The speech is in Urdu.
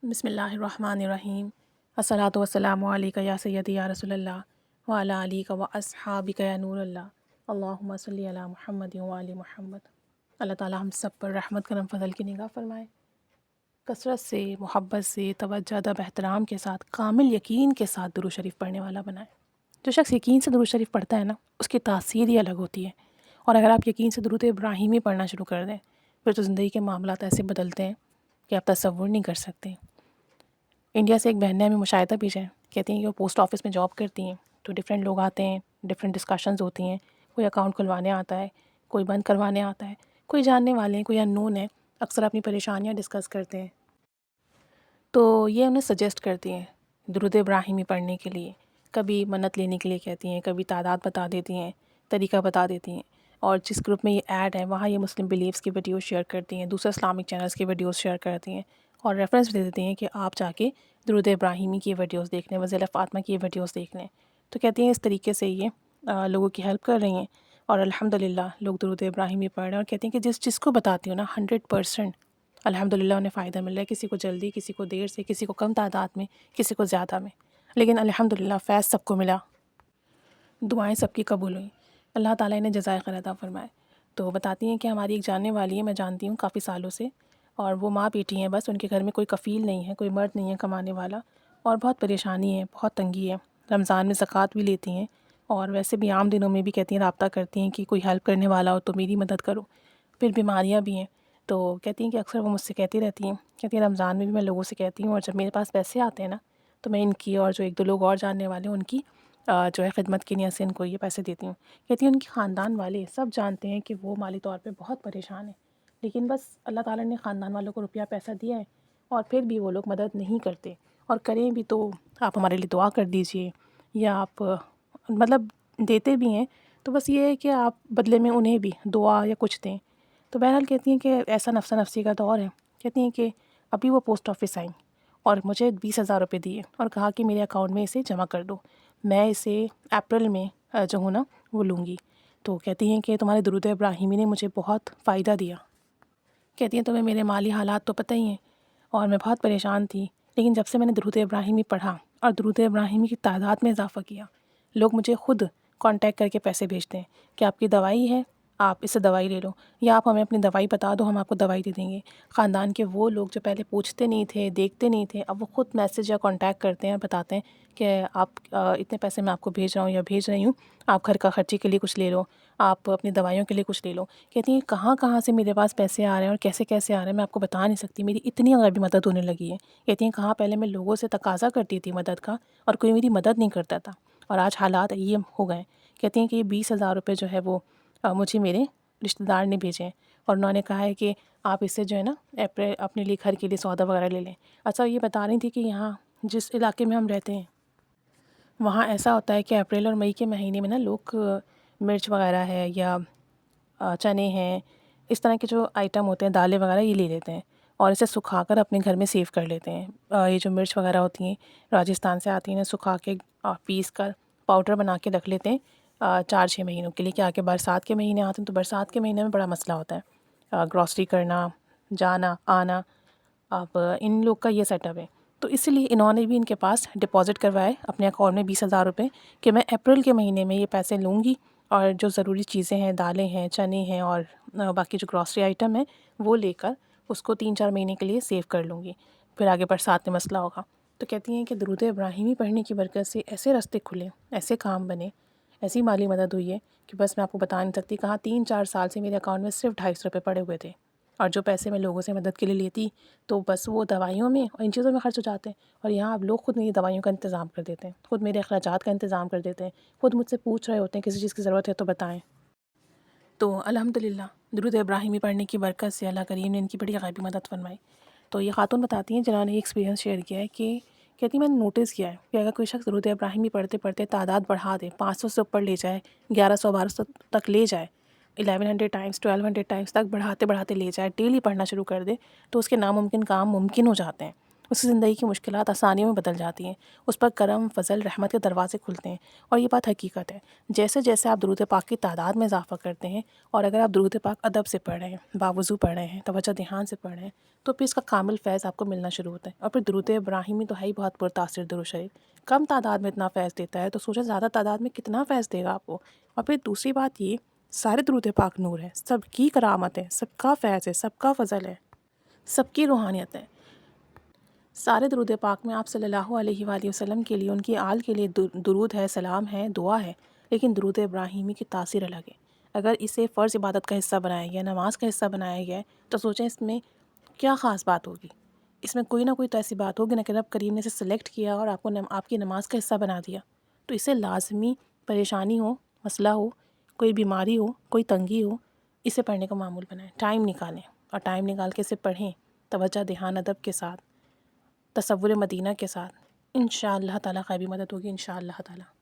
بسم اللہ الرحمن الرحیم۔ الصلاۃ والسلام علیک یا سیدی یا رسول اللہ وعلی علیک و اصحابک یا نور اللہ، اللہم صلی علی محمد وعلی محمد۔ اللہ تعالیٰ ہم سب پر رحمت کرم فضل کی نگاہ فرمائے، کثرت سے، محبت سے، توجہ ادب احترام کے ساتھ، کامل یقین کے ساتھ درود شریف پڑھنے والا بنائے۔ جو شخص یقین سے درود شریف پڑھتا ہے نا، اس کی تاثیر ہی الگ ہوتی ہے۔ اور اگر آپ یقین سے درود ابراہیمی پڑھنا شروع کر دیں، پھر تو زندگی کے معاملات ایسے بدلتے ہیں کہ آپ تصور نہیں کر سکتے۔ انڈیا سے ایک بہن نے ہمیں مشاہدہ بھیجا ہے، کہتی ہیں کہ وہ پوسٹ آفس میں جاب کرتی ہیں، تو ڈفرینٹ لوگ آتے ہیں، ڈفرینٹ ڈسکشنز ہوتی ہیں، کوئی اکاؤنٹ کھلوانے آتا ہے، کوئی بند کروانے آتا ہے، کوئی جاننے والے ہیں، کوئی ان نون ہے، اکثر اپنی پریشانیاں ڈسکس کرتے ہیں۔ تو یہ انہیں سجیسٹ کرتی ہیں درود ابراہیمی پڑھنے کے لیے، کبھی منت لینے کے لیے کہتی ہیں، کبھی تعداد بتا دیتی ہیں، طریقہ بتا دیتی ہیں، اور جس گروپ میں یہ ایڈ ہے وہاں یہ مسلم بیلیفس کی ویڈیوز شیئر کرتی ہیں، دوسرے اسلامک چینلز کی ویڈیوز شیئر کرتی ہیں، اور ریفرنس بھی دے دیتی ہیں کہ آپ جا کے درود ابراہیمی کی ویڈیوز دیکھ لیں، وزیر فاطمہ کی ویڈیوز دیکھ لیں۔ تو کہتی ہیں اس طریقے سے یہ لوگوں کی ہیلپ کر رہی ہیں، اور الحمدللہ لوگ درود ابراہیمی پڑھ رہے ہیں، اور کہتی ہیں کہ جس کو بتاتی ہوں نا 100% الحمدللہ انہیں فائدہ مل رہا ہے، کسی کو جلدی، کسی کو دیر سے، کسی کو کم تعداد میں، کسی کو زیادہ میں، لیکن الحمدللہ فیض سب کو ملا، دعائیں سب کی قبول ہوئیں، اللہ تعالیٰ انہیں جزائے خیر عطا فرمائے۔ تو بتاتی ہیں کہ ہماری ایک جاننے والی ہے، میں جانتی ہوں کافی سالوں سے، اور وہ ماں بیٹی ہیں، بس ان کے گھر میں کوئی کفیل نہیں ہے، کوئی مرد نہیں ہے کمانے والا، اور بہت پریشانی ہے، بہت تنگی ہے، رمضان میں زکوٰۃ بھی لیتی ہیں، اور ویسے بھی عام دنوں میں بھی کہتی ہیں، رابطہ کرتی ہیں کہ کوئی ہیلپ کرنے والا ہو تو میری مدد کرو، پھر بیماریاں بھی ہیں، تو کہتی ہیں کہ اکثر وہ مجھ سے کہتی رہتی ہیں، کہتی ہیں رمضان میں بھی میں لوگوں سے کہتی ہوں، اور جب میرے پاس پیسے آتے ہیں نا تو میں ان کی اور جو ایک دو لوگ اور جاننے والے ہیں ان کی جو ہے خدمت کی نیت سے ان کو یہ پیسے دیتی ہوں۔ کہتی ہیں ان کی خاندان والے سب جانتے ہیں کہ وہ مالی طور پہ بہت پریشان ہیں، لیکن بس اللہ تعالیٰ نے خاندان والوں کو روپیہ پیسہ دیا ہے، اور پھر بھی وہ لوگ مدد نہیں کرتے، اور کریں بھی تو آپ ہمارے لیے دعا کر دیجئے، یا آپ مطلب دیتے بھی ہیں تو بس یہ ہے کہ آپ بدلے میں انہیں بھی دعا یا کچھ دیں۔ تو بہرحال کہتی ہیں کہ ایسا نفسا نفسی کا دور ہے، کہتی ہیں کہ ابھی وہ پوسٹ آفس آئیں اور مجھے 20,000 روپے دیے اور کہا کہ میرے اکاؤنٹ میں اسے جمع کر دو، میں اسے اپریل میں جو ہوں نا وہ لوں گی۔ تو کہتی ہیں کہ تمہارے درود ابراہیمی نے مجھے بہت فائدہ دیا۔ کہتی ہیں تمہیں میرے مالی حالات تو پتہ ہی ہیں، اور میں بہت پریشان تھی، لیکن جب سے میں نے درود ابراہیمی پڑھا اور درود ابراہیمی کی تعداد میں اضافہ کیا، لوگ مجھے خود کانٹیکٹ کر کے پیسے بھیجتے ہیں کہ آپ کی دوائی ہے، آپ اس سے دوائی لے لو، یا آپ ہمیں اپنی دوائی بتا دو، ہم آپ کو دوائی دے دیں گے۔ خاندان کے وہ لوگ جو پہلے پوچھتے نہیں تھے، دیکھتے نہیں تھے، اب وہ خود میسیج یا کانٹیکٹ کرتے ہیں، بتاتے ہیں کہ آپ اتنے پیسے میں آپ کو بھیج رہا ہوں یا بھیج رہی ہوں، آپ گھر کا خرچی کے لیے کچھ لے لو، آپ اپنی دوائیوں کے لیے کچھ لے لو۔ کہتی ہیں کہاں کہاں سے میرے پاس پیسے آ رہے ہیں اور کیسے کیسے آ رہے ہیں میں آپ کو بتا نہیں سکتی، میری اتنی غیبی مدد ہونے لگی ہے۔ کہتی ہیں کہاں پہلے میں لوگوں سے تقاضا کرتی تھی مدد کا اور کوئی میری مدد نہیں کرتا تھا، اور آج حالات یہ ہو گئے ہیں۔ کہتی ہیں کہ یہ 20,000 روپے جو ہے وہ مجھے میرے رشتہ دار نے بھیجے ہیں، اور انہوں نے کہا ہے کہ آپ اس سے جو ہے نا اپنے لیے گھر کے لیے سودا وغیرہ لے لیں۔ اچھا یہ بتا رہی تھی کہ یہاں جس علاقے میں ہم رہتے ہیں وہاں ایسا ہوتا ہے کہ اپریل اور مئی کے مہینے میں نا لوگ مرچ وغیرہ ہے یا چنے ہیں، اس طرح کے جو آئٹم ہوتے ہیں، دالیں وغیرہ، یہ لے لیتے ہیں اور اسے سکھا کر اپنے گھر میں سیو کر لیتے ہیں۔ یہ جو مرچ وغیرہ ہوتی ہیں راجستھان سے آتی ہیں، سکھا کے پیس کر پاؤڈر بنا کے رکھ لیتے ہیں 4-6 مہینوں کے لیے، کہ آگے برسات کے مہینے آتے ہیں تو برسات کے مہینے میں بڑا مسئلہ ہوتا ہے گروسری کرنا، جانا آنا۔ اب ان لوگ کا یہ سیٹ اپ ہے، تو اس لیے انہوں نے بھی ان کے پاس ڈپازٹ کروائے اپنے اکاؤنٹ میں 20,000 روپے کہ میں اپریل کے مہینے میں یہ پیسے لوں گی، اور جو ضروری چیزیں ہیں، دالیں ہیں، چنے ہیں، اور باقی جو گروسری آئٹم ہیں وہ لے کر اس کو 3-4 مہینے کے لیے سیو کر لوں گی، پھر آگے برسات میں مسئلہ ہوگا۔ تو کہتی ہیں کہ درود ابراہیمی پڑھنے کی برکت سے ایسے راستے کھلے، ایسے کام بنے، ایسی مالی مدد ہوئی ہے کہ بس میں آپ کو بتا نہیں سکتی۔ کہاں 3-4 سال سے میرے اکاؤنٹ میں صرف 250 روپے پڑے ہوئے تھے، اور جو پیسے میں لوگوں سے مدد کے لیے لیتی تو بس وہ دوائیوں میں اور ان چیزوں میں خرچ ہو جاتے ہیں، اور یہاں اب لوگ خود میری دوائیوں کا انتظام کر دیتے ہیں، خود میرے اخراجات کا انتظام کر دیتے ہیں، خود مجھ سے پوچھ رہے ہوتے ہیں کسی چیز کی ضرورت ہے تو بتائیں۔ تو الحمدللہ درود ابراہیمی پڑھنے کی برکت سے اللہ کریم نے ان کی بڑی غیبی مدد فرمائی۔ تو یہ خاتون بتاتی ہیں جنہوں نے یہ ایکسپیرینس شیئر کیا ہے کہ کہتی میں نے نوٹس کیا ہے کہ اگر کوئی شخص درود ابراہیمی پڑھتے پڑھتے تعداد بڑھا دے، 500 سے اوپر لے جائے، 1100-1200 تک لے جائے، 1100 ٹائمز 1200 ٹائمز تک بڑھاتے بڑھاتے لے جائے، ڈیلی پڑھنا شروع کر دے، تو اس کے ناممکن کام ممکن ہو جاتے ہیں۔ اس کی زندگی کی مشکلات آسانیوں میں بدل جاتی ہیں، اس پر کرم، فضل، رحمت کے دروازے کھلتے ہیں، اور یہ بات حقیقت ہے۔ جیسے جیسے آپ درود پاک کی تعداد میں اضافہ کرتے ہیں، اور اگر آپ درود پاک ادب سے پڑھ رہے ہیں، باوضو پڑھ رہے ہیں، توجہ دھیان سے پڑھ رہے ہیں، تو پھر اس کا کامل فیض آپ کو ملنا شروع ہوتا ہے۔ اور پھر درود ابراہیمی تو ہے ہی بہت پرتاثر درود شریف، کم تعداد میں اتنا فیض دیتا ہے، تو سوچیں زیادہ تعداد میں کتنا فیض دے گا آپ کو۔ اور پھر دوسری بات یہ، سارے درود پاک نور ہے، سب کی کرامت ہے، سب کا فیض ہے، سب کا فضل ہے، سب کی روحانیت ہے۔ سارے درود پاک میں آپ صلی اللہ علیہ وآلہ وسلم کے لیے، ان کی آل کے لیے درود ہے، سلام ہے، دعا ہے، لیکن درود ابراہیمی کی تاثیر الگ ہے۔ اگر اسے فرض عبادت کا حصہ بنایا گیا، نماز کا حصہ بنایا گیا ہے، تو سوچیں اس میں کیا خاص بات ہوگی۔ اس میں کوئی نہ کوئی تو ایسی بات ہوگی، نہ کہ رب کریم نے اسے سلیکٹ کیا اور آپ کو آپ کی نماز کا حصہ بنا دیا۔ تو اسے لازمی پریشانی ہو، مسئلہ ہو، کوئی بیماری ہو، کوئی تنگی ہو، اسے پڑھنے کا معمول بنائیں، ٹائم نکالیں، اور ٹائم نکال کے اسے پڑھیں، توجہ دھیان ادب کے ساتھ، تصور مدینہ کے ساتھ۔ انشاءاللہ تعالیٰ غیبی مدد ہوگی، انشاءاللہ تعالیٰ۔